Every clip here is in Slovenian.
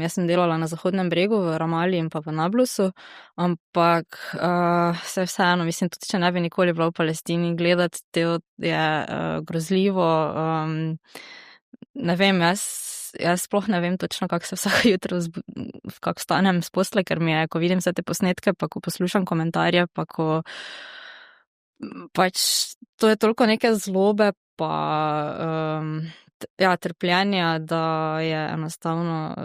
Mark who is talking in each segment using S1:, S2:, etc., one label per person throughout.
S1: Jaz sem delala na Zahodnem bregu, v Ramali in pa v Nablusu, ampak vseeno, mislim, tudi če ne bi nikoli bila v Palestini, gledati te je grozljivo. Ne vem, jaz sploh ne vem točno, kako se vsako jutro kako vstanem s postelje, ker mi je, ko vidim vse te posnetke, pa ko poslušam komentarje, pa ko pač to je toliko neke zlobe, pa trpljenja, da je enostavno,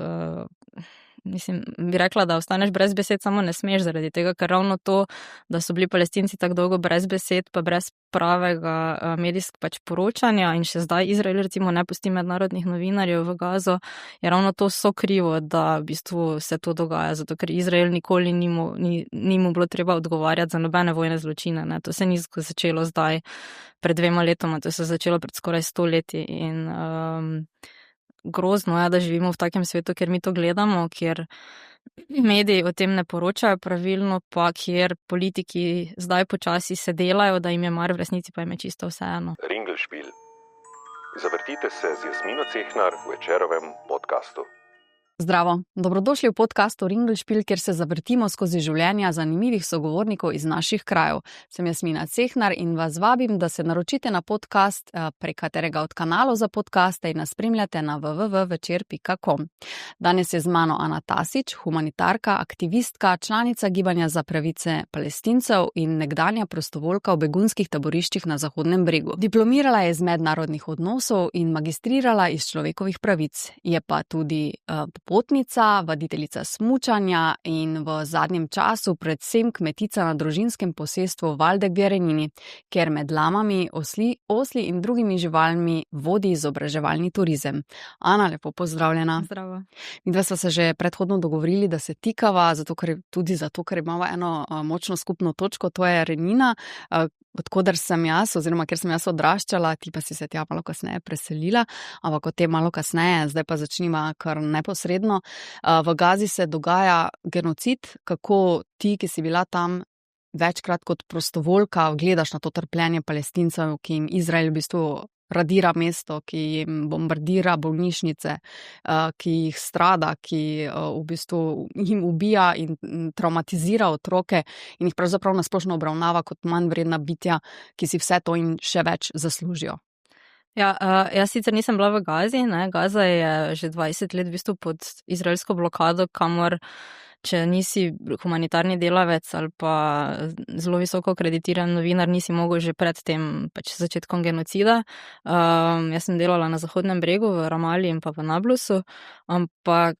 S1: mislim, bi rekla, da ostaneš brez besed, samo ne smeš zaradi tega, ker ravno to, da so bili Palestinci tako dolgo brez besed, pa brez pravega medijskega pač poročanja in še zdaj Izrael recimo ne pusti mednarodnih novinarjev v Gazo, je ravno to sokrivo, da v bistvu se to dogaja, zato ker Izrael nikoli ni mu bilo treba odgovarjati za nobene vojne zločine, ne. To se ni začelo zdaj pred 2 letoma, to se je začelo pred skoraj 100 leti in grozno je, da živimo v takem svetu, kjer mi to gledamo, kjer mediji o tem ne poročajo pravilno, pa kjer politiki zdaj počasi se delajo, da jim je mar, v resnici pa jim je čisto vseeno.
S2: Ringelšpil. Zavrtite se z Jasmino Cehnar v Večerovem podkastu.
S3: Zdravo, dobrodošli v podkastu Ringelšpil, kjer se zavrtimo skozi življenja zanimivih sogovornikov iz naših krajev. Sem Jasmina Cehnar in vas vabim, da se naročite na podcast prek katerega od kanalov za podcaste in nas spremljate na www.večer.com. Danes je z mano Ana Tasić, humanitarka, aktivistka, članica Gibanja za pravice Palestincev in nekdanja prostovoljka v begunskih taboriščih na Zahodnem bregu. Diplomirala je iz mednarodnih odnosov in magistrirala iz človekovih pravic. Je pa tudi popotnica, vaditeljica smučanja in v zadnjem času predvsem kmetica na družinskem posestvu Valde Gverenini, kjer med lamami, osli in drugimi živalmi vodi izobraževalni turizem. Ana, lepo pozdravljena.
S1: Zdravo.
S3: Midva sva se že predhodno dogovorili, da se tikava, ker imava eno močno skupno točko, to je Renina, odkoder sem jaz, oziroma ker sem jaz odraščala, ti pa si se tja malo kasneje preselila, ampak o tem malo kasneje, zdaj pa začniva kar neposredno. V Gazi se dogaja genocid, kako ti, ki si bila tam večkrat kot prostovoljka, gledaš na to trpljenje Palestincev, ki jim Izrael v bistvu radira mesto, ki jim bombardira bolnišnice, ki jih strada, ki v bistvu jim ubija in traumatizira otroke in jih pravzaprav nasplošno obravnava kot manj vredna bitja, ki si vse to in še več zaslužijo.
S1: Ja, jaz sicer nisem bila v Gazi, ne, Gaza je že 20 let v bistvu pod izraelsko blokado, kamor če nisi humanitarni delavec ali pa zelo visoko akreditiran novinar, nisi mogel že pred tem pač začetkom genocida. Jaz sem delala na Zahodnem bregu, v Ramali in pa v Nablusu, ampak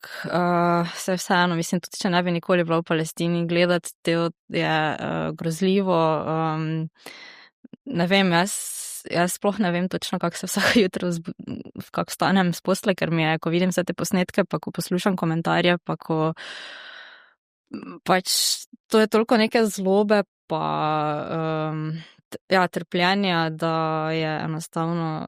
S1: vseeno, mislim, tudi če ne bi nikoli bila v Palestini, gledati te je grozljivo. Ne vem, jaz sploh ne vem točno, kako se vsako jutro kako vstanem s postelje, ker mi je, ko vidim vse te posnetke, pa ko poslušam komentarje, pa ko pač to je toliko neke zlobe, pa trpljenja, da je enostavno,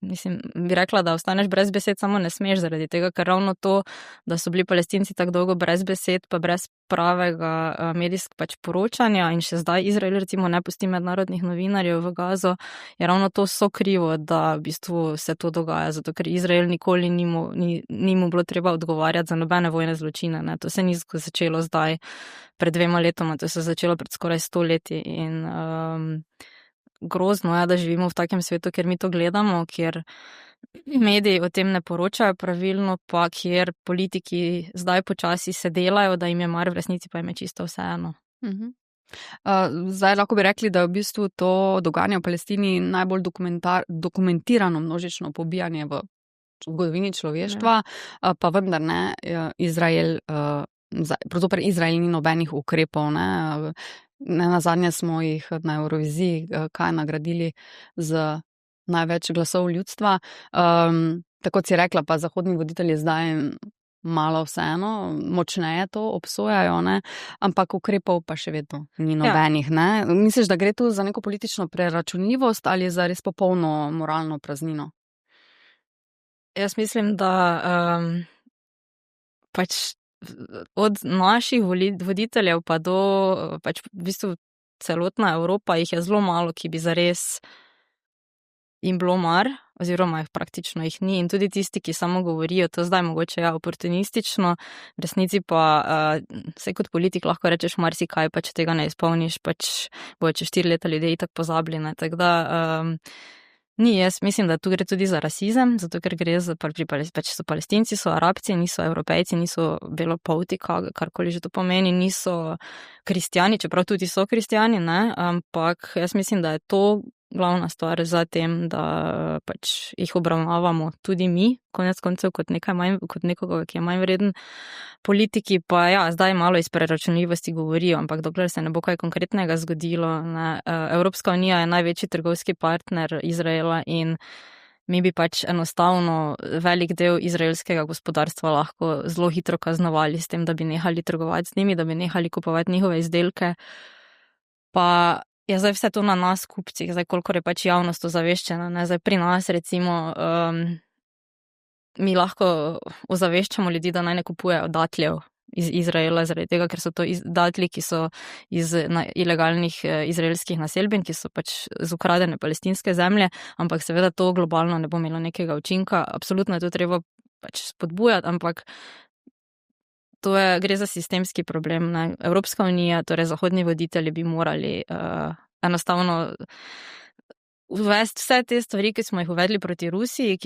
S1: mislim, bi rekla, da ostaneš brez besed, samo ne smeš zaradi tega, ker ravno to, da so bili Palestinci tako dolgo brez besed, pa brez pravega medijskega pač poročanja in še zdaj Izrael recimo ne pusti mednarodnih novinarjev v Gazo, je ravno to sokrivo, da v bistvu se to dogaja, zato ker Izrael nikoli ni mu bilo treba odgovarjati za nobene vojne zločine, ne. To se ni začelo zdaj pred 2 letoma, to se je začelo pred skoraj 100 leti in grozno je, da živimo v takem svetu, kjer mi to gledamo, kjer mediji o tem ne poročajo pravilno, pa kjer politiki zdaj počasi se delajo, da jim je mar, v resnici pa jim je čisto vseeno.
S3: Zdaj lahko bi rekli, da je v bistvu to dogajanje v Palestini najbolj dokumentirano množično pobijanje v zgodovini človeštva, pa vendar ne, Izrael ni nobenih ukrepov, ne. Nenazadnje smo jih na Evroviziji nagradili z največ glasov ljudstva. Tako si rekla, pa zahodni voditelji zdaj malo vseeno, močneje to obsojajo, ne, ampak ukrepov pa še vedno ni nobenih, ne. Misliš, da gre tu za neko politično preračunljivost ali za res popolno moralno praznino?
S1: Jaz mislim, da pač od naših voditeljev pa do pač v bistvu celotna Evropa jih je zelo malo, ki bi zares jim bilo mar oziroma praktično jih ni in tudi tisti, ki samo govorijo, to zdaj mogoče oportunistično, v resnici pa vse kot politik lahko rečeš marsikaj, pa če tega ne izpolniš, pač bojo čez 4 leta ljudje itak pozabili, ne, tako da ni, jaz mislim, da tu gre tudi za rasizem, zato ker gre za, pač so Palestinci, so Arabci, niso Evropejci, niso belopolti, karkoli že to pomeni, niso kristjani, čeprav tudi so kristjani, ne, ampak jaz mislim, da je to glavna stvar za tem, da pač jih obravnavamo tudi mi, konec koncev, kot nekoga, ki je manj vreden. Politiki pa ja, zdaj malo iz preračunljivosti govorijo, ampak dokler se ne bo kaj konkretnega zgodilo, ne. Evropska unija je največji trgovski partner Izraela in mi bi pač enostavno velik del izraelskega gospodarstva lahko zelo hitro kaznovali s tem, da bi nehali trgovati z njimi, da bi nehali kupovati njihove izdelke. Pa je zdaj vse to na nas kupcih, zdaj kolikor je pač javnost ozaveščena, ne, zdaj pri nas recimo mi lahko ozaveščamo ljudi, da naj ne kupujejo datljev iz Izraela, zaradi tega, ker so to datlji, ki so iz ilegalnih izraelskih naselbin, ki so pač z ukradene palestinske zemlje, ampak seveda to globalno ne bo imelo nekega učinka, absolutno je to treba pač spodbujati, ampak gre za sistemski problem, ne. Evropska unija, torej zahodni voditelji bi morali enostavno uvesti vse te stvari, ki smo jih uvedli proti Rusiji,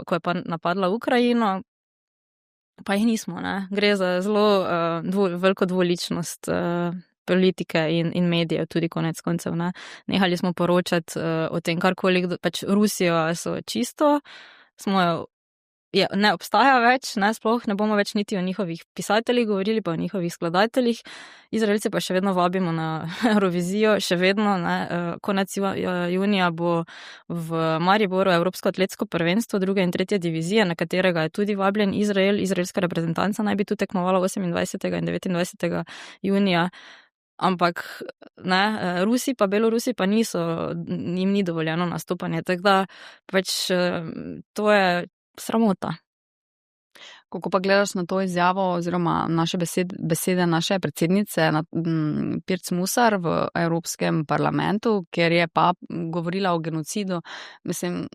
S1: ko je pa napadla Ukrajino, pa jih nismo, ne. Gre za zelo veliko dvoličnost politike in medijev tudi konec koncev, ne. Nehali smo poročati o tem, karkoli, pač Rusijo so čisto, ne obstaja več, ne, sploh ne bomo več niti o njihovih pisateljih govorili, pa o njihovih skladateljih. Izraelci pa še vedno vabimo na Eurovizijo, še vedno, ne, konec junija bo v Mariboru Evropsko atletsko prvenstvo 2. in 3. divizije, na katerega je tudi vabljen Izrael, izraelska reprezentanca naj bi tu tekmovala 28. in 29. junija. Ampak, ne, Rusi pa Belorusi pa jim ni dovoljeno nastopanje, tako da pač to je sramota.
S3: Kako pa gledaš na to izjavo oziroma naše besede naše predsednice Pirc Musar v Evropskem parlamentu, kjer je pa govorila o genocidu, mislim,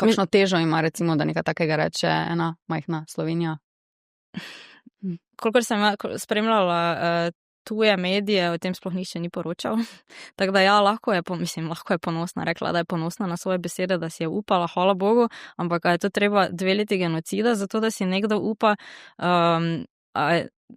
S3: kakšno težo ima recimo, da nekaj takega reče ena majhna Slovenija?
S1: Kolikor sem spremljala tuje medije, o tem sploh nihče ni poročal. Tako da ja, lahko je ponosna, rekla, da je ponosna na svoje besede, da si je upala, hvala Bogu, ampak je to treba 2 leti genocida, zato da si nekdo upa,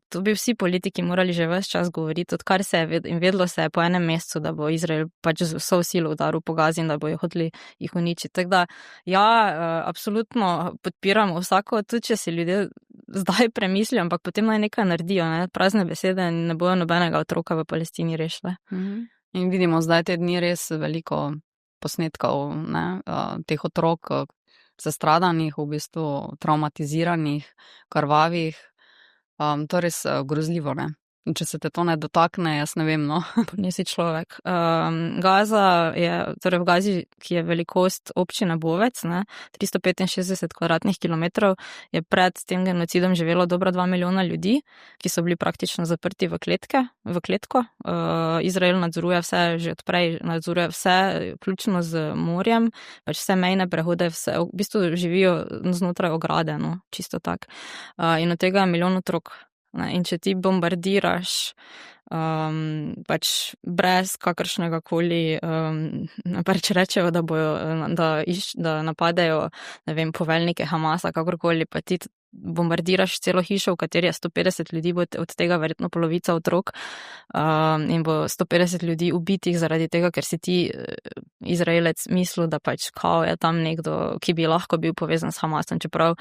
S1: to bi vsi politiki morali že ves čas govoriti, odkar se je in vedlo se je po enem mesecu, da bo Izrael pač z vso silo udaril po Gazi in da bojo hoteli jih uničiti. Tako da ja, absolutno podpiramo vsako, tudi če si ljudje zdaj premislijo, ampak potem naj nekaj naredijo, ne, prazne besede ne bojo nobenega otroka v Palestini rešile.
S3: In vidimo zdaj te dni res veliko posnetkov, ne, teh otrok zastradanih, v bistvu traumatiziranih, krvavih. To je res grozljivo, ne. In če se te to ne dotakne, jaz ne vem, no.
S1: Nisi človek. Gaza je, torej v Gazi, ki je velikost občine Bovec, ne, 365 kvadratnih kilometrov, je pred tem genocidom živelo dobra 2 milijona ljudi, ki so bili praktično zaprti v kletko. Izrael nadzoruje vse, že odprej nadzoruje vse, vključno z morjem, pač vse mejne prehode, vse, v bistvu živijo znotraj ograde, no, čisto tak. In od tega je 1 milijon otrok. In če ti bombardiraš pač brez kakršnega koli, pač rečejo, da napadejo, ne vem, poveljnike Hamasa, kakorkoli, pa ti bombardiraš celo hišo, v kateri je 150 ljudi, bo od tega verjetno polovica otrok, in bo 150 ljudi ubitih zaradi tega, ker si ti Izraelec mislil, da pač kao je tam nekdo, ki bi lahko bil povezan s Hamasom, čeprav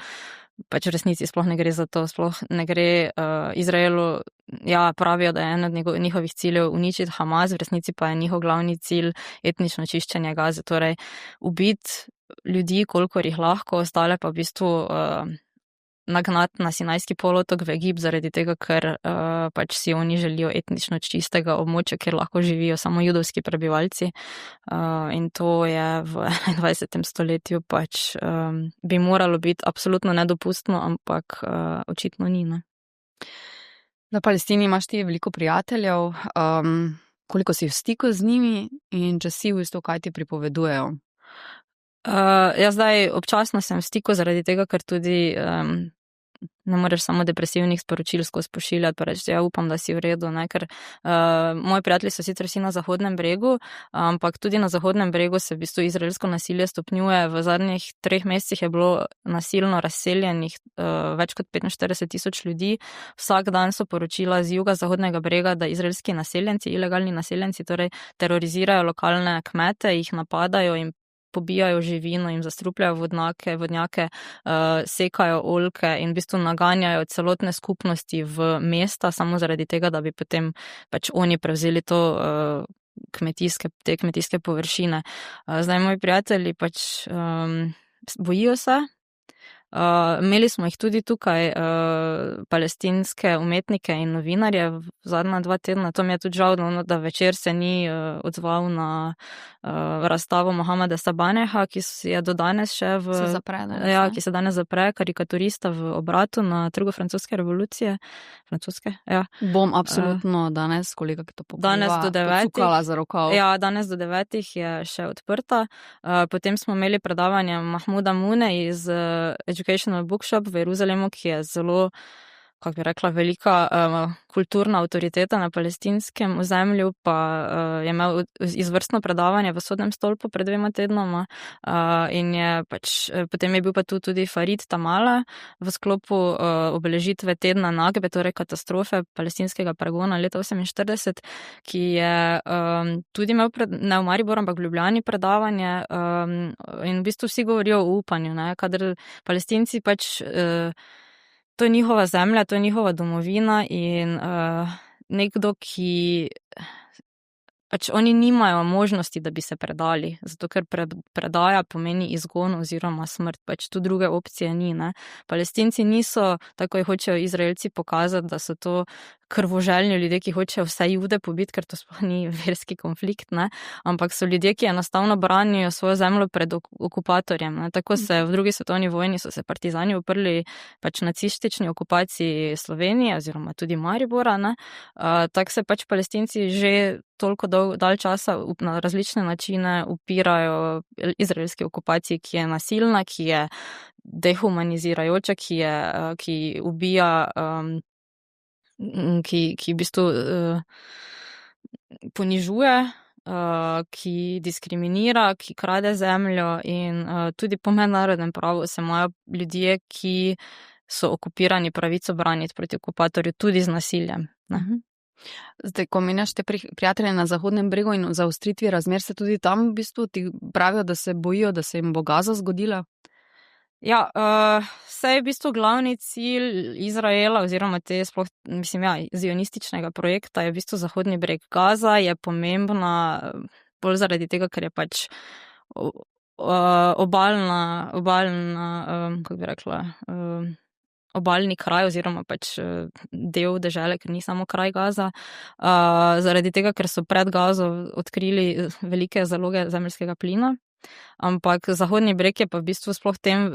S1: pač v resnici sploh ne gre za to, sploh ne gre Izraelu, ja, pravijo, da je en od njihovih ciljev uničiti Hamas, v resnici pa je njihov glavni cilj etnično čiščenje Gaze, torej ubiti ljudi, kolikor jih lahko, ostale pa v bistvu nagnati na Sinajski polotok v Egipt, zaradi tega, ker pač si oni želijo etnično čistega območja, kjer lahko živijo samo judovski prebivalci. In to je v 21. stoletju pač bi moralo biti absolutno nedopustno, ampak očitno ni, ne.
S3: Na Palestini imaš ti veliko prijateljev, koliko si v stiku z njimi in če si v bistvu, kaj ti pripovedujejo?
S1: Jaz zdaj občasno sem v stiku zaradi tega, ker tudi ne moreš samo depresivnih sporočil skozi pošiljati, pa reči, ja, upam, da si v redu, ne, ker moji prijatelji so sicer vsi na Zahodnem bregu, ampak tudi na Zahodnem bregu se v bistvu izraelsko nasilje stopnjuje. V zadnjih 3 mesecih je bilo nasilno razseljenih več kot 45,000 ljudi. Vsak dan so poročila z juga Zahodnega brega, da izraelski naseljenci, ilegalni naseljenci, torej terorizirajo lokalne kmete, jih napadajo in pobijajo živino, jim zastrupljajo vodnjake, sekajo oljke in v bistvu naganjajo celotne skupnosti v mesta samo zaradi tega, da bi potem pač oni prevzeli to te kmetijske površine. Zdaj moji prijatelji pač bojijo se. Imeli smo jih tudi tukaj, palestinske umetnike in novinarje v zadnja 2 tedna. To mi je tudi žal, da večer se ni odzval na razstavo Mohameda Sabaneha, ki je do danes še ki se danes zapre, karikaturista v obratu na Trgu francoske revolucije. Ja.
S3: Bom absolutno danes, kolega, ki to pokriva, pocukala za rokav.
S1: Ja, danes do 9 je še odprta. Potem smo imeli predavanje Mahmuda Mune iz Educational Bookshop v Jeruzalemu, ki je zelo, kako bi rekla, velika kulturna avtoriteta na palestinskem ozemlju, pa je imel izvrstno predavanje v Sodnem stolpu pred 2 tednoma in je pač, potem je bil pa tu tudi Farid Tamala v sklopu obeležitve tedna Nakbe, torej katastrofe palestinskega pregona leta 1948, ki je tudi imel ne v Mariboru, ampak v Ljubljani predavanje in v bistvu vsi govorijo o upanju, ne, kadar Palestinci pač to je njihova zemlja, to je njihova domovina in nekdo, ki pač oni nimajo možnosti, da bi se predali, zato ker predaja pomeni izgon oziroma smrt, pač tu druge opcije ni, ne. Palestinci niso, tako hočejo Izraelci pokazati, da so to krvoželjni ljudje, ki hočejo vse Jude pobiti, ker to sploh ni verski konflikt, ne, ampak so ljudje, ki enostavno branijo svojo zemljo pred okupatorjem, ne. Tako se v 2. svetovni vojni so se partizani uprli pač nacistični okupaciji Slovenije oziroma tudi Maribora, ne. Tako se pač Palestinci že toliko dalj časa na različne načine upirajo izraelski okupaciji, ki je nasilna, ki je dehumanizirajoča, ki ubija, ki v bistvu ponižuje, ki diskriminira, ki krade zemljo in tudi po mednarodnem pravu se imajo ljudje, ki so okupirani, pravico braniti proti okupatorju tudi z nasiljem, ne.
S3: Zdaj, ko menjaš te prijatelje na Zahodnem bregu in zaostritvi razmer, se tudi tam v bistvu ti pravijo, da se bojijo, da se jim bo Gaza zgodila?
S1: Ja, saj je v bistvu glavni cilj Izraela oziroma zionističnega projekta je v bistvu Zahodni breg. Gaza je pomembna bolj zaradi tega, ker je pač obalna, kako bi rekla, obalni kraj oziroma pač del dežele, ker ni samo kraj Gaza, zaradi tega, ker so pred Gazo odkrili velike zaloge zemeljskega plina. Ampak Zahodni breg je pa v bistvu sploh tem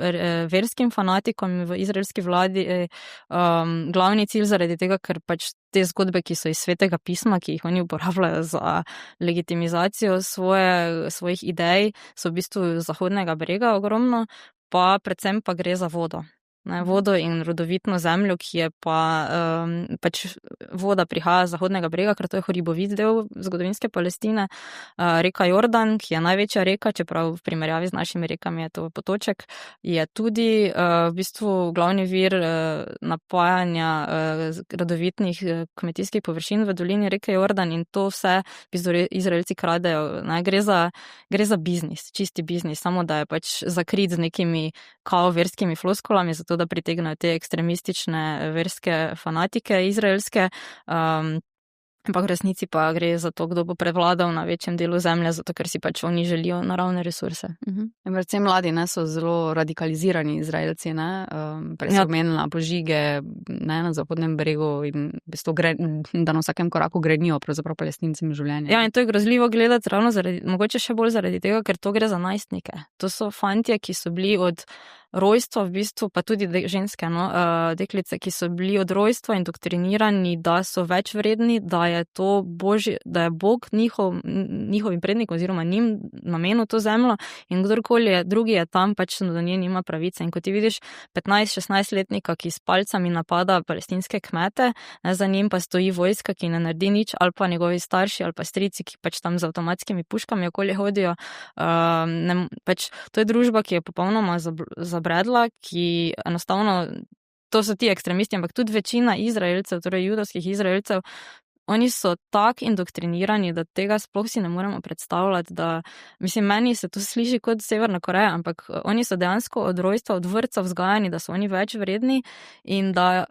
S1: verskim fanatikom v izraelski vladi glavni cilj zaradi tega, ker pač te zgodbe, ki so iz Svetega pisma, ki jih oni uporabljajo za legitimizacijo svojih idej, so v bistvu Zahodnega brega ogromno, pa predvsem pa gre za vodo. Vodo in rodovitno zemljo, ki je pa pač voda prihaja z Zahodnega brega, ker to je hribovit del zgodovinske Palestine. Reka Jordan, ki je največja reka, čeprav v primerjavi z našimi rekami je to potoček, je tudi v bistvu glavni vir napajanja rodovitnih kmetijskih površin v dolini reke Jordan in to vse Izraelci kradejo. Gre za biznis, čisti biznis, samo da je pač zakrit z nekimi kao verskimi floskulami, zato da pritegnajo te ekstremistične verske fanatike izraelske, ampak v resnici pa gre za to, kdo bo prevladal na večjem delu zemlje, zato ker si pač oni želijo naravne resurse.
S3: Predvsem mladi, ne, so zelo radikalizirani Izraelci, ne, prej so omenila požige, ne, na Zahodnem bregu in v bistvu da na vsakem koraku grenijo pravzaprav Palestincem življenje.
S1: Ja, in to je grozljivo gledati ravno mogoče še bolj zaradi tega, ker to gre za najstnike. To so fantje, ki so bili od rojstva v bistvu, pa tudi ženske, deklice, ki so bili od rojstva indoktrinirani, da so več vredni, da je to da je Bog njihovim prednikom oziroma njim namenil to zemljo in kdorkoli drugi je tam, pač do nje nima pravice. In ko ti vidiš 15-16-letnika, ki s palcami napada palestinske kmete, za njim pa stoji vojska, ki ne naredi nič, ali pa njegovi starši ali pa strici, ki pač tam z avtomatskimi puškami okoli hodijo. Pač to je družba, ki je popolnoma zabredla, ki enostavno, to so ti ekstremisti, ampak tudi večina Izraelcev, torej judovskih Izraelcev, oni so tako indoktrinirani, da tega sploh si ne moremo predstavljati, da, mislim, meni se to sliši kot Severna Koreja, ampak oni so dejansko od rojstva, od vrtca vzgajani, da so oni več vredni in da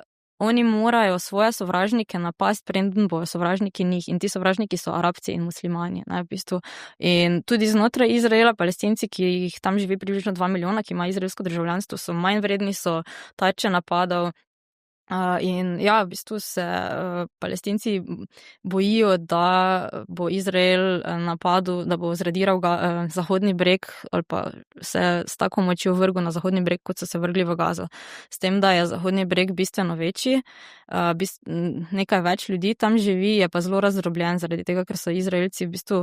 S1: oni morajo svoje sovražnike napasti, preden bojo sovražniki njih. In ti sovražniki so Arabci in muslimani, v bistvu. In tudi znotraj Izraela, Palestinci, ki jih tam živi približno 2 milijona, ki ima izraelsko državljanstvo, so manj vredni, so tarče napadov. In ja, v bistvu se Palestinci bojijo, da bo Izrael napadel, da bo zradiral Zahodni breg ali pa se s tako močjo vrgel na Zahodni breg, kot so se vrgli v Gazo. S tem, da je Zahodni breg bistveno večji, nekaj več ljudi tam živi, je pa zelo razdrobljen zaradi tega, ker so Izraelci v bistvu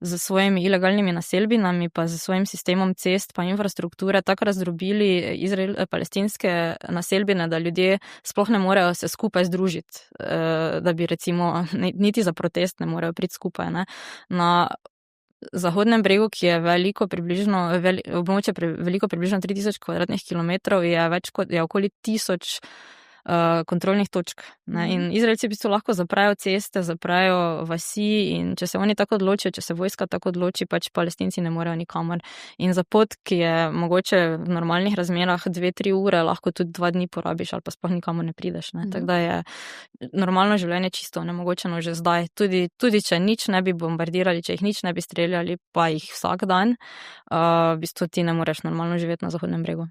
S1: z svojimi ilegalnimi naselbinami pa z svojim sistemom cest pa infrastrukture tako razdrobili palestinske naselbine, da ljudje sploh ne morejo se skupaj združiti, da bi recimo niti za protest ne morejo priti skupaj. Ne. Na Zahodnem bregu, ki je veliko približno, območje veliko približno 3000 kvadratnih kilometrov, je okoli 1000 kontrolnih točk. Ne? In Izraelci v bistvu lahko zaprajo ceste, zaprajo vasi in če se oni tako odločijo, če se vojska tako odloči, pač Palestinci ne morejo nikamor. In za pot, ki je mogoče v normalnih razmerah 2-3 ure, lahko tudi 2 dni porabiš ali pa sploh nikamor ne prideš. Ne? Tako da je normalno življenje čisto onemogočeno že zdaj. Tudi če nič ne bi bombardirali, če jih nič ne bi streljali, pa jih vsak dan, v bistvu ti ne moreš normalno živeti na Zahodnem bregu.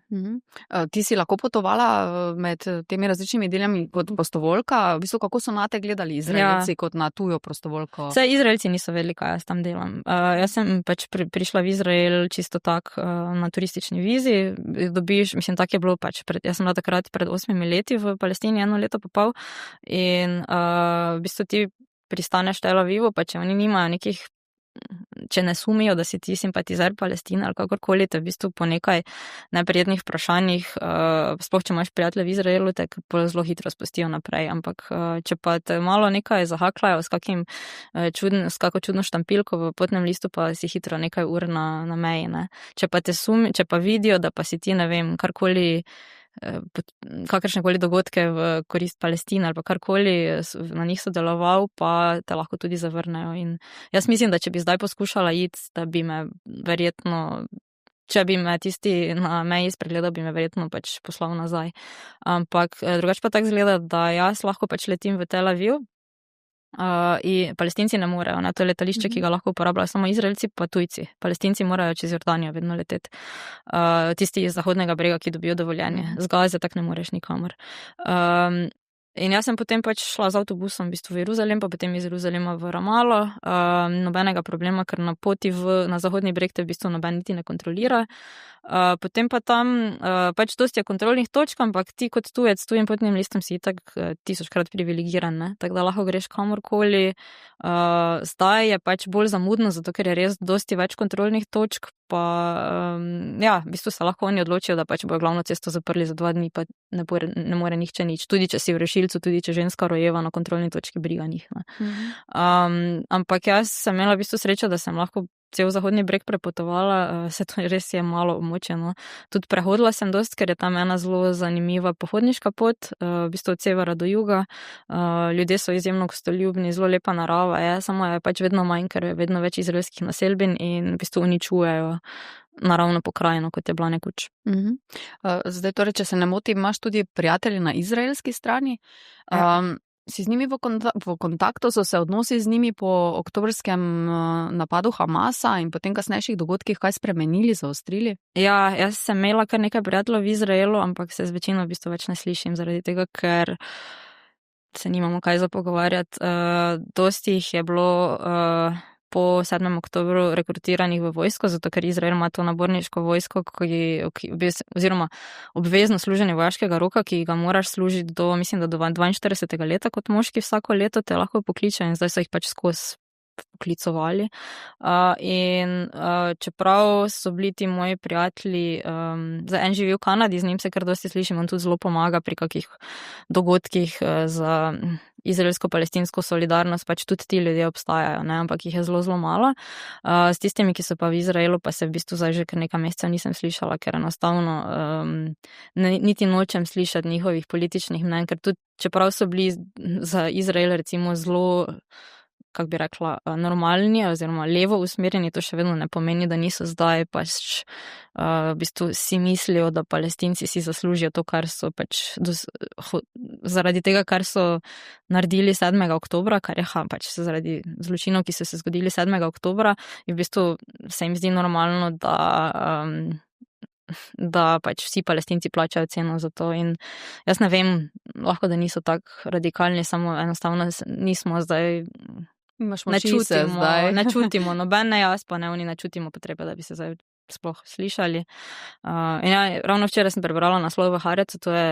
S3: Ti si lahko potovala med temi različnimi deljami kot prostovoljka. V bistvu, kako so na te gledali Izraelci kot na tujo prostovoljko?
S1: Vse Izraelci niso vedeli, kaj jaz tam delam. Jaz sem pač prišla v Izrael čisto tak na turistični vizi. Tak je bilo pač, jaz sem bila takrat pred 8 leti v Palestini, 1 leto pa pol. In v bistvu ti pristaneš v Tel Avivu, pa če oni nimajo nekih, če ne sumijo, da si ti simpatizer Palestine ali kakorkoli, te v bistvu po nekaj neprijetnih vprašanjih, sploh če imaš prijatelje v Izraelu, te zelo hitro spustijo naprej. Ampak če pa te malo nekaj zahaklajo s kako čudno štampilko v potnem listu, pa si hitro nekaj ur na meji. Ne. Če pa vidijo, da pa si ti, ne vem, karkoli, kakršnekoli dogodke v korist Palestine ali pa karkoli na njih sodeloval, pa te lahko tudi zavrnejo. In jaz mislim, da če bi zdaj poskušala iti, da bi me verjetno, če bi me tisti na meji spregledal, bi me verjetno pač poslal nazaj. Ampak drugače pa tako izgleda, da jaz lahko pač letim v Tel Aviv, in Palestinci ne morejo. Ne? To je letališče, ki ga lahko uporabljajo samo Izraelci pa tujci. Palestinci morajo čez Jordanijo vedno leteti. Tisti iz Zahodnega brega, ki dobijo dovoljenje. Z Gaze tak ne moreš nikamor. In jaz sem potem pač šla z avtobusom v bistvu v Jeruzalem, pa potem iz Jeruzalema v Ramalo. Nobenega problema, ker na poti na Zahodni breg te v bistvu noben niti ne kontrolira. Potem pa tam pač dosti je kontrolnih točk, ampak ti kot tujec s tujim potnim listom si itak 1000-krat privilegiran, ne? Tako da lahko greš kamorkoli. Zdaj je pač bolj zamudno, zato ker je res dosti več kontrolnih točk, pa ja, v bistvu se lahko oni odločijo, da pač bojo glavno cesto zaprli za 2 dni, pa ne more nihče nič. Tudi če si v rešilcu, tudi če ženska rojeva na kontrolni točki, briga njih. Ampak jaz sem imela v bistvu srečo, da sem lahko cel Zahodni breg prepotovala, se to res je malo območje. No. Tudi prehodila sem dost, ker je tam ena zelo zanimiva pohodniška pot, v bistvu od severa do juga. Ljudje so izjemno gostoljubni, zelo lepa narava je, samo je pač vedno manj, ker je vedno več izraelskih naselbin in v bistvu uničujejo naravno pokrajino, kot je bila nekoč.
S3: Zdaj torej, če se ne motim, imaš tudi prijatelje na izraelski strani. Si z njimi v kontaktu, so se odnosi z njimi po oktobrskem napadu Hamasa in potem kasnejših dogodkih kaj spremenili, zaostrili?
S1: Ja, jaz sem imela kar nekaj prijateljev v Izraelu, ampak se z večino v bistvu več ne slišim, zaradi tega, ker se nimamo kaj za pogovarjati. Dosti jih je bilo po 7. oktobru rekrutiranih v vojsko, zato ker Izrael ima to naborniško vojsko, oziroma obvezno služenje vojaškega roka, ki ga moraš služiti mislim, da do 42. leta kot moški vsako leto te lahko pokliče in zdaj so jih pač skozi poklicovali. Čeprav so bili ti moji prijatelji, za en živi v Kanadi, z njim se kar dosti slišim, on tudi zelo pomaga pri kakih dogodkih za izraelsko-palestinsko solidarnost, pač tudi ti ljudje obstajajo, ne? Ampak jih je zelo, zelo malo. S tistimi, ki so pa v Izraelu, pa se v bistvu zdaj že kar nekaj mesecev nisem slišala, ker enostavno niti nočem slišati njihovih političnih mnenj, ker tudi čeprav so bili za Izrael recimo zelo, kako bi rekla, normalni oziroma levo usmerjeni, to še vedno ne pomeni, da niso zdaj pač v bistvu si mislijo, da Palestinci si zaslužijo to, kar so pač zaradi tega, kar so naredili 7. oktobra, kar je pač zaradi zločinov, ki so se zgodili 7. oktobra, in v bistvu se jim zdi normalno, da pač vsi Palestinci plačajo ceno za to. In jaz ne vem, lahko da niso tako radikalni, samo enostavno nismo zdaj. Ne čutimo nobene, jaz pa ne, oni ne čutimo potrebe, da bi se zdaj sploh slišali. In ravno včeraj sem prebrala naslov v Haaretzu, to je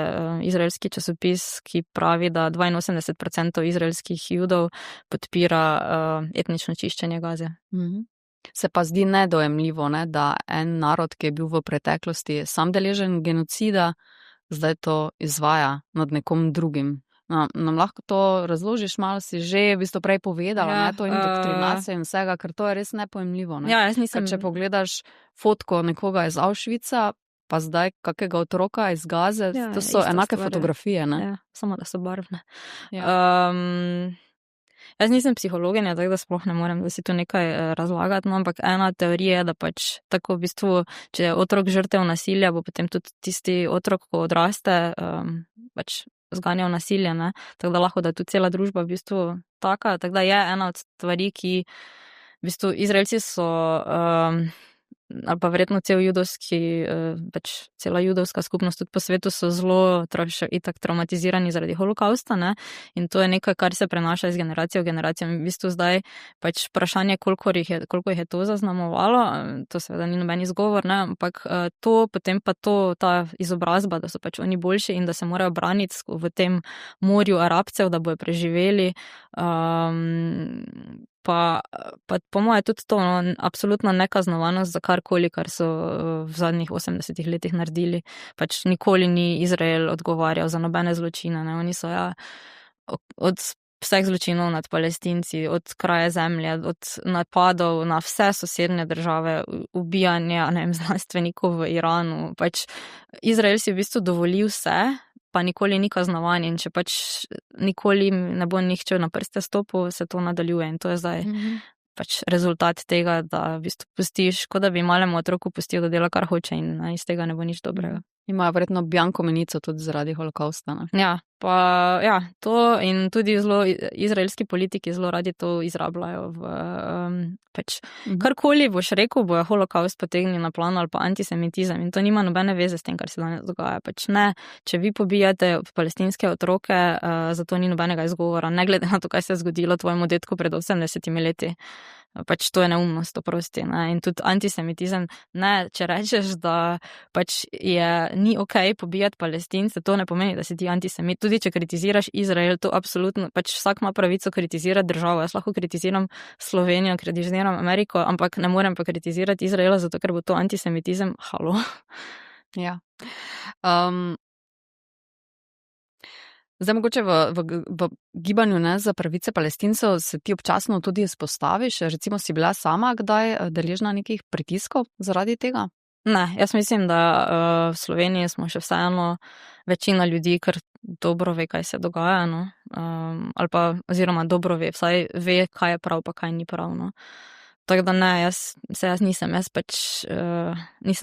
S1: izraelski časopis, ki pravi, da 82% izraelskih Judov podpira etnično čiščenje Gaze.
S3: Se pa zdi nedojemljivo, ne, da en narod, ki je bil v preteklosti sam deležen genocida, zdaj to izvaja nad nekom drugim. Nam lahko to razložiš, malo si že v bistvu prej povedala, ne, to indoktrinacijo in vsega, ker to je res nepojemljivo. Ne?
S1: Ja, jaz nisem.
S3: Ker če pogledaš fotko nekoga iz Auschwitza, pa zdaj kakega otroka iz Gaze, to so enake fotografije. Ne?
S1: Ja, samo da so barvne. Jaz nisem psihologinja, tako da sploh ne morem, da si tu nekaj razlagati, no, ampak ena teorija je, da pač tako v bistvu, če je otrok žrtev nasilja, bo potem tudi tisti otrok, ko odraste, pač zganjal nasilje, ne, tako da lahko, da je tudi cela družba v bistvu taka, tako da je ena od stvari, ki v bistvu Izraelci so, ali pa verjetno pač cela judovska skupnost tudi po svetu so zelo itak traumatizirani zaradi holokausta, ne, in to je nekaj, kar se prenaša iz generacije v generacijo. In v bistvu zdaj pač vprašanje, koliko jih je to zaznamovalo, to seveda ni noben izgovor, ne, ampak to, potem pa ta izobrazba, da so pač oni boljši in da se morajo braniti v tem morju Arabcev, da bojo preživeli, pa po moje tudi to, no, absolutna nekaznovanost za karkoli, kar so v zadnjih 80 letih naredili. Pač nikoli ni Izrael odgovarjal za nobene zločine, ne, oni so od vseh zločinov nad Palestinci, od kraje zemlje, od napadov na vse sosednje države, ubijanja, ne vem, znanstvenikov v Iranu, pač Izrael si v bistvu dovoli vse, pa nikoli ni kaznovan, in če pač nikoli ne bo nihče na prste stopil, se to nadaljuje in to je zdaj pač rezultat tega, da v bistvu pustiš, kot da bi malemu otroku pustil, da dela kar hoče in iz tega ne bo nič dobrega.
S3: Imajo verjetno bjanko menico tudi zaradi holokausta. Ne?
S1: Ja, to in tudi zelo izraelski politiki zelo radi to izrabljajo v pač karkoli boš rekel, bo holokaust potegnil na plan ali pa antisemitizem in to nima nobene veze s tem, kar se danes dogaja. Pač ne, če vi pobijate palestinske otroke, zato ni nobenega izgovora, ne glede na to, kaj se je zgodilo tvojemu detku pred 80 leti. Pač to je neumnost, oprosti. Ne? In tudi antisemitizem, ne, če rečeš, da pač ni okej pobijati Palestince, to ne pomeni, da si ti antisemit. Tudi če kritiziraš Izrael, to absolutno, pač vsak ima pravico kritizirati državo. Jaz lahko kritiziram Slovenijo, kritiziram Ameriko, ampak ne morem pa kritizirati Izraela, zato ker bo to antisemitizem. Halo.
S3: Ja. Zdaj mogoče v gibanju, ne, za pravice Palestincev se ti občasno tudi izpostaviš, recimo si bila sama kdaj deležna nekih pritiskov zaradi tega?
S1: Ne, jaz mislim, da v Sloveniji smo še vseeno večina ljudi, kar dobro ve, kaj se dogaja, no, ali pa oziroma dobro ve, vsaj ve, kaj je prav, pa kaj ni prav, no. Tako da ne, jaz nisem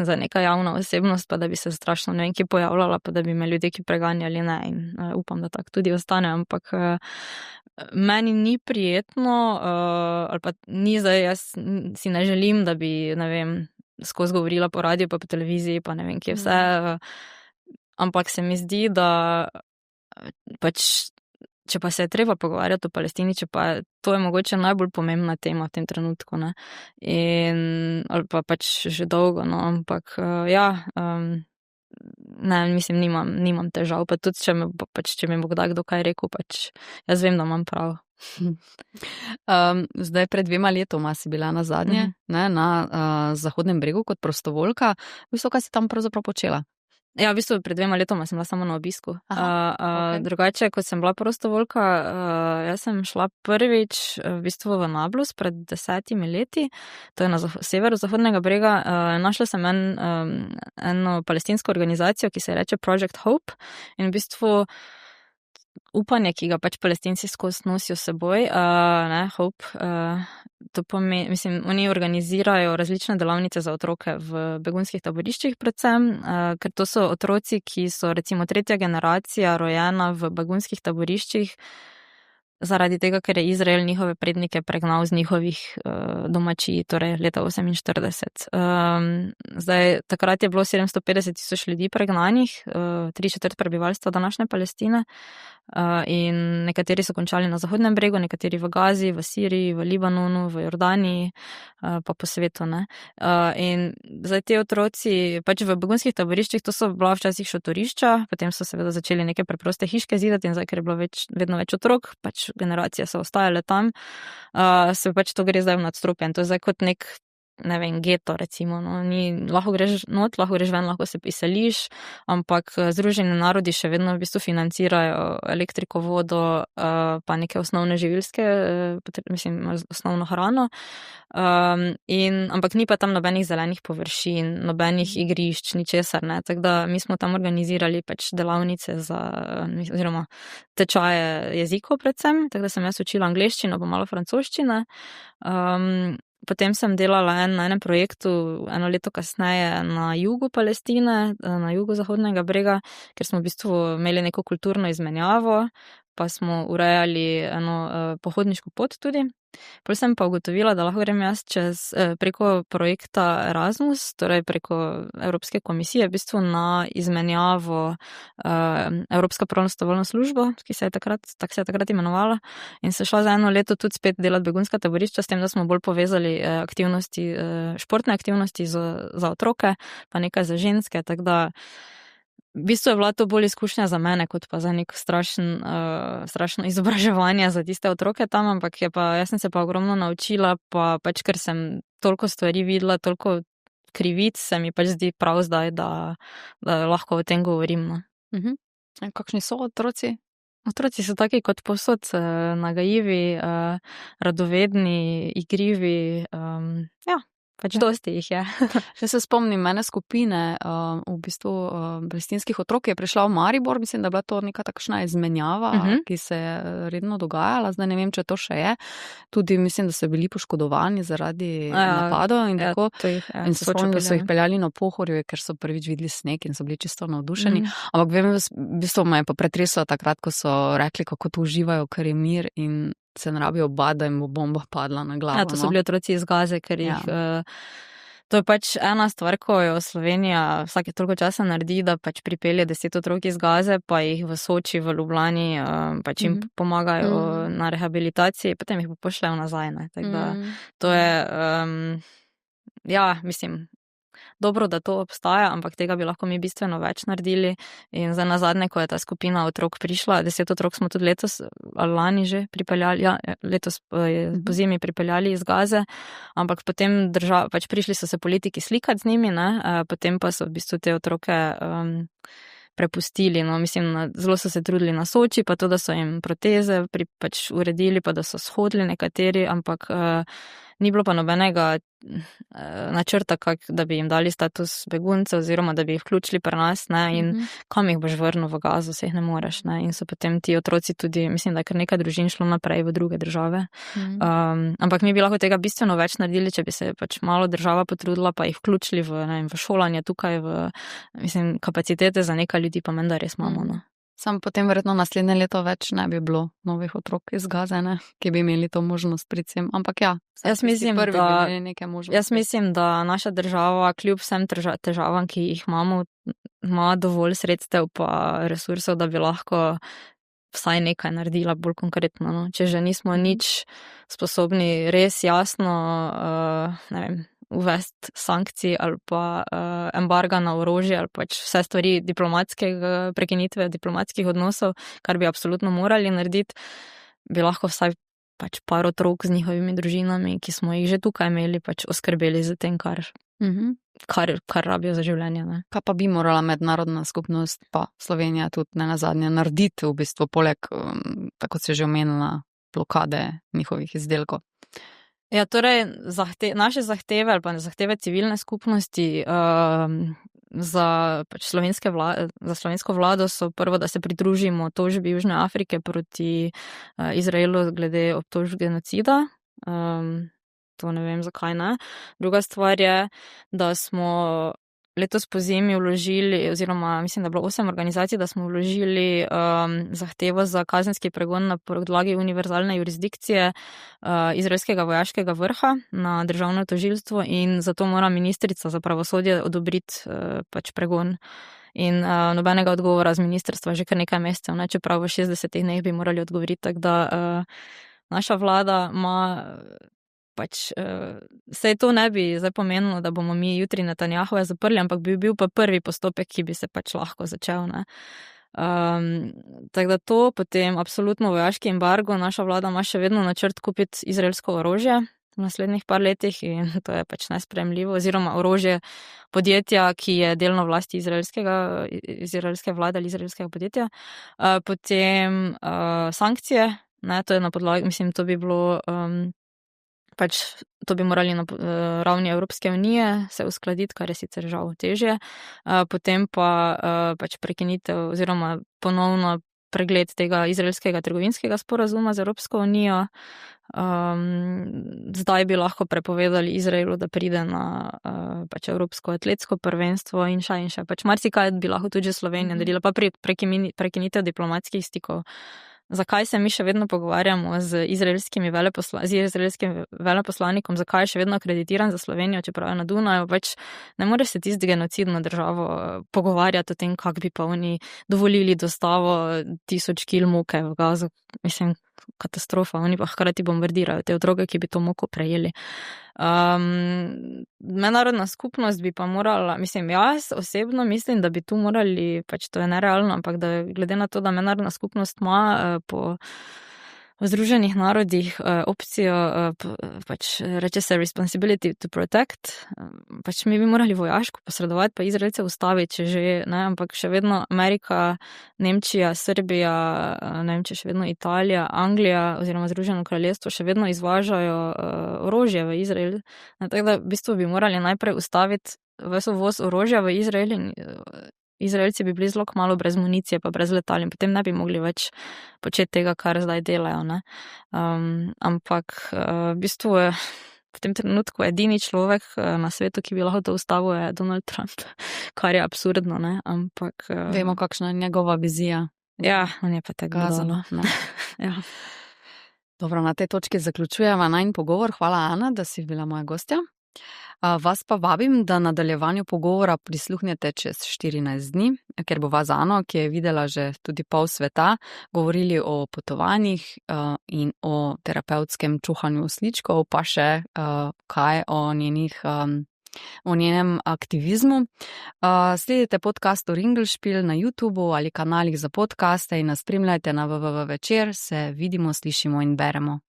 S1: za neka javna osebnost, pa da bi se strašno ne vem, ki pojavljala, pa da bi me ljudje, ki preganjali, ne, in upam, da tako tudi ostane, ampak meni ni prijetno, ali pa ni zdaj, jaz si ne želim, da bi, ne vem, skozi govorila po radiju, pa po televiziji, pa ne vem, kje vse, ampak se mi zdi, da pač če pa se je treba pogovarjati o Palestini, če pa to je mogoče najbolj pomembna tema v tem trenutku, ne. Ali pa pač že dolgo, no, ampak ne, mislim, nimam težav, pa tudi, če mi bo kdaj kdo kaj rekel, pač jaz vem, da imam prav.
S3: Zdaj pred 2 letoma si bila na zadnje, ne, na Zahodnem bregu kot prostovoljka. V bistvu, kaj si tam pravzaprav počela?
S1: Ja, v bistvu pred 2 letoma sem bila samo na obisku.
S3: Okay.
S1: Drugače, kot sem bila prostovoljka, jaz sem šla prvič v bistvu v Nablus pred 10 leti, to je na severu Zahodnega brega. Našla sem eno palestinsko organizacijo, ki se reče Project Hope, in v bistvu upanje, ki ga pač Palestinci skozi nosijo s seboj, Hope, to pomeni, mislim, oni organizirajo različne delavnice za otroke v begunskih taboriščih predvsem, ker to so otroci, ki so recimo 3. generacija rojena v begunskih taboriščih, zaradi tega, ker je Izrael njihove prednike pregnal z njihovih domačij, torej leta 1948. Zdaj, takrat je bilo 750 000 ljudi pregnanih, 3/4 prebivalstva današnje Palestine, in nekateri so končali na Zahodnem bregu, nekateri v Gazi, v Siriji, v Libanonu, v Jordaniji, pa po svetu, ne. In zdaj ti otroci, pač v begunskih taboriščih, to so bila včasih šotorišča, potem so seveda začeli neke preproste hiške zidati in zdaj, ker je bilo vedno več otrok, pač generacije so ostajale tam, se pač to gre zdaj v nadstropje in to je zdaj kot nek, ne vem, geto recimo, no, lahko greš not, lahko greš ven, lahko se izseliš, ampak Združeni narodi še vedno v bistvu financirajo elektriko, vodo, pa neke osnovne živilske, mislim, osnovno hrano, ampak ni pa tam nobenih zelenih površin, nobenih igrišč, ničesar, ne, tako da mi smo tam organizirali pač delavnice oziroma tečaje jezikov predvsem, tako da sem jaz učila angleščino, pa malo francoščine. Potem sem delala na enem projektu 1 leto kasneje na jugu Palestine, na jugu Zahodnega brega, ker smo v bistvu imeli neko kulturno izmenjavo, pa smo urejali eno pohodniško pot tudi. Potem sem pa ugotovila, da lahko grem jaz preko projekta Erasmus, torej preko Evropske komisije, v bistvu na izmenjavo Evropska prostovoljna služba, tako se je takrat imenovala, in se šla za 1 leto tudi spet delati begunska taborišča, s tem, da smo bolj povezali aktivnosti, športne aktivnosti za otroke, pa nekaj za ženske, tako da v bistvu je bila to bolj izkušnja za mene, kot pa za nek strašno izobraževanje za tiste otroke tam, ampak jaz sem se pa ogromno naučila, pa pač ker sem toliko stvari videla, toliko krivic, se mi pač zdi prav zdaj, da lahko o tem govorim, no.
S3: Kakšni so otroci?
S1: Otroci so taki kot povsod, nagajivi, radovedni, igrivi, pač dosti jih je.
S3: Še se spomnim mene skupine, v bistvu palestinskih otrok je prišla v Maribor, mislim, da je bila to neka takšna izmenjava, ki se je redno dogajala, zdaj ne vem, če to še je. Tudi mislim, da so bili poškodovani zaradi napadov in tako. In se spomnim, da so jih peljali na Pohorju, ker so prvič videli sneg in so bili čisto navdušeni. Ampak vem, v bistvu me je pa pretreslo takrat, ko so rekli, kako to uživajo, ker je mir in se ne rabijo bati, da jim bo bomba padla na glavo.
S1: Ja, to so bili otroci iz Gaze, ker jih... To je pač ena stvar, ko jo Slovenija vsake toliko časa naredi, da pač pripelje 10 otrok iz Gaze, pa jih v Soči, v Ljubljani, pač jim pomagajo na rehabilitaciji, potem jih pošljajo nazaj, ne. Tako da to je, mislim, dobro, da to obstaja, ampak tega bi lahko mi bistveno več naredili. In zdaj nazadnje, ko je ta skupina otrok prišla, 10 otrok smo tudi letos ali lani že pripeljali, letos po zimi pripeljali iz Gaze, ampak potem pač prišli so se politiki slikati z njimi, ne, potem pa so v bistvu te otroke prepustili, no, mislim, zelo so se trudili na Soči, pa to, da so jim proteze pač uredili, pa da so shodili nekateri, ampak ni bilo pa nobenega načrta, da bi jim dali status beguncev oziroma da bi jih vključili pri nas, ne, in kam jih boš vrnil v Gazo, se jih ne moreš, ne, in so potem ti otroci tudi, mislim, da je kar nekaj družin šlo naprej v druge države. Ampak mi bi lahko tega bistveno več naredili, če bi se pač malo država potrudila, pa jih vključili v šolanje tukaj, mislim, kapacitete za nekaj ljudi pa menda res imamo, no.
S3: Sam potem verjetno naslednje leto več ne bi bilo novih otrok iz Gaze, ne, ki bi imeli to možnost predvsem, ampak
S1: jaz mislim, da naša država kljub vsem težavam, ki jih imamo, ima dovolj sredstev pa resursov, da bi lahko vsaj nekaj naredila bolj konkretno. No? Če že nismo nič sposobni res jasno, ne vem, uvesti sankcij ali pa embarga na orožje ali pač vse stvari diplomatskega prekinitve diplomatskih odnosov, kar bi absolutno morali narediti, bi lahko vsaj pač par otrok z njihovimi družinami, ki smo jih že tukaj imeli, pač oskrbeli z tem, kar rabijo za življenje. Ne?
S3: Kaj pa bi morala mednarodna skupnost, pa Slovenija tudi ne nazadnje, narediti v bistvu poleg, tako se že omenila, blokade njihovih izdelkov?
S1: Ja, torej, naše zahteve ali pa zahteve civilne skupnosti za slovensko vlado so prvo, da se pridružimo tožbi Južne Afrike proti Izraelu glede obtožb genocida. To ne vem, zakaj ne. Druga stvar je, da smo letos pozimi vložili, oziroma mislim, da je bilo 8 organizacij, da smo vložili zahtevo za kazenski pregon na podlagi univerzalne jurisdikcije izraelskega vojaškega vrha na državno tožilstvo in zato mora ministrica za pravosodje odobriti pač pregon. In nobenega odgovora z ministrstva že kar nekaj mesecev, ne, čeprav v 60 dneh bi morali odgovoriti, tako da naša vlada ima pač, sej to ne bi zdaj pomenilo, da bomo mi jutri Netanjahove zaprli, ampak bi bil pa prvi postopek, ki bi se pač lahko začel, ne. Tako da to, potem absolutno vojaški embargo, naša vlada ima še vedno načrt kupiti izraelsko orožje v naslednjih par letih in to je pač nesprejemljivo, oziroma orožje podjetja, ki je delno vlasti izraelske vlade ali izraelskega podjetja. Potem sankcije, ne, to je na podlagi, mislim, to bi bilo pač to bi morali na ravni Evropske unije se uskladiti, kar je sicer žal težje. Potem pa pač prekinitev oziroma ponovno pregled tega izraelskega trgovinskega sporazuma z Evropsko unijo. Zdaj bi lahko prepovedali Izraelu, da pride na pač Evropsko atletsko prvenstvo in še. Pač marsikaj bi lahko tudi Slovenija naredila, pa prekinitev diplomatskih stikov. Zakaj se mi še vedno pogovarjamo z izraelskim veleposlanikom, zakaj je še vedno akreditiran za Slovenijo, čeprav je na Dunaju, pač ne more se tisti genocidno državo pogovarjati o tem, kako bi pa oni dovolili dostavo 1000 kil moke v Gazo. Mislim, katastrofa, oni pa hkrati bombardirajo te otroke, ki bi to moko prejeli. Mednarodna skupnost bi pa morala, mislim, jaz osebno mislim, da bi tu morali, pač to je nerealno, ampak da glede na to, da mednarodna skupnost ima po Združenih narodih opcijo, pač reče se responsibility to protect, pač mi bi morali vojaško posredovati, pa Izraelce ustaviti, če že, ne, ampak še vedno Amerika, Nemčija, Srbija, ne vem, če še vedno Italija, Anglija oziroma Združeno kraljestvo še vedno izvažajo orožje v Izrael. Tako da v bistvu bi morali najprej ustaviti ves uvoz orožja v Izrael in Izraelci bi bili zelo kmalu brez municije pa brez letal in potem ne bi mogli več početi tega, kar zdaj delajo, ne. Ampak v bistvu je v tem trenutku edini človek na svetu, ki bi lahko to ustavil, je Donald Trump, kar je absurdno, ne, ampak
S3: vemo, kakšna je njegova vizija.
S1: Ja, on je pa tako
S3: kazalo.
S1: Ja.
S3: Dobro, na tej točki zaključujeva najin pogovor. Hvala, Ana, da si bila moja gostja. Vas pa vabim, da nadaljevanju pogovora prisluhnete čez 14 dni, ker bo z Ano, ki je videla že tudi pol sveta, govorili o potovanjih in o terapevtskem čuhanju sličkov, pa še kaj o njenem aktivizmu. Sledite podcastu Ringelspiel na YouTubeu ali kanalih za podcaste in nas spremljajte na www.večer. Se vidimo, slišimo in beremo.